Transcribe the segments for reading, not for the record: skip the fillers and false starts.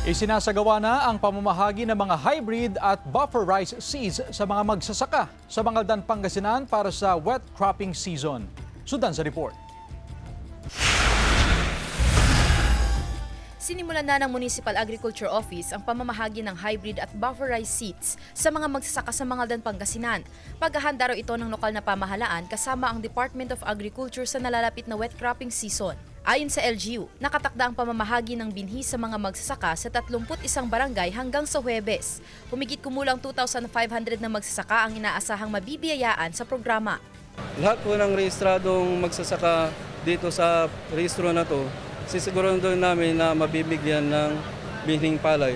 Isinasagawa na ang pamamahagi ng mga hybrid at buffer rice seeds sa mga magsasaka sa Mangaldan, Pangasinan para sa wet cropping season. Sundan sa report. Sinimulan na ng Municipal Agriculture Office ang pamamahagi ng hybrid at buffer rice seeds sa mga magsasaka sa Mangaldan, Pangasinan. Paghahanda raw ito ng lokal na pamahalaan kasama ang Department of Agriculture sa nalalapit na wet cropping season. Ayon sa LGU, nakatakda ang pamamahagi ng binhi sa mga magsasaka sa 31 barangay hanggang sa Huwebes. Humigit kumulang 2,500 na magsasaka ang inaasahang mabibiyayaan sa programa. Lahat po ng rehistradong magsasaka dito sa rehistro na to, sisiguraduhin namin na mabibigyan ng binhing palay.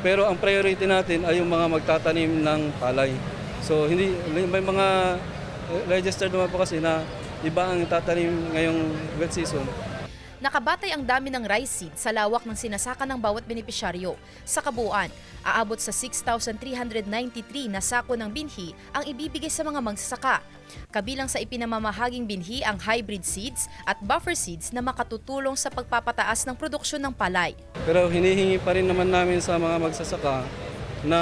Pero ang priority natin ay yung mga magtatanim ng palay. So may mga registered naman po kasi na iba ang tatanim ngayong wet season. Nakabatay ang dami ng rice seed sa lawak ng sinasaka ng bawat benepisyaryo. Sa kabuuan, aabot sa 6,393 na sako ng binhi ang ibibigay sa mga magsasaka. Kabilang sa ipinamamahaging binhi ang hybrid seeds at buffer seeds na makatutulong sa pagpapataas ng produksyon ng palay. Pero hinihingi pa rin naman namin sa mga magsasaka na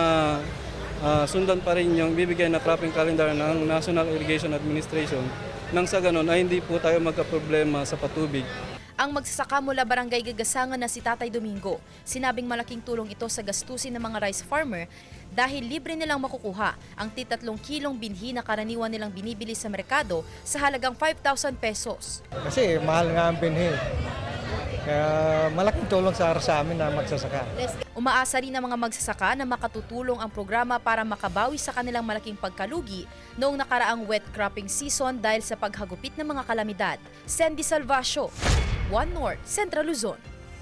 sundan pa rin yung bibigay na cropping calendar ng National Irrigation Administration nang sa ganun ay hindi po tayo magkaproblema sa patubig. Ang magsasaka mula Barangay Gagasangan na si Tatay Domingo, sinabing malaking tulong ito sa gastusin ng mga rice farmer dahil libre nilang makukuha ang 3 kilong binhi na karaniwan nilang binibili sa merkado sa halagang 5,000 pesos. Kasi mahal nga ang binhi. Kaya malaking tulong sa amin na magsasaka. Umaasa rin ang mga magsasaka na makatutulong ang programa para makabawi sa kanilang malaking pagkalugi noong nakaraang wet cropping season dahil sa paghagupit ng mga kalamidad. Sandy Salvacio, One North, Central Luzon.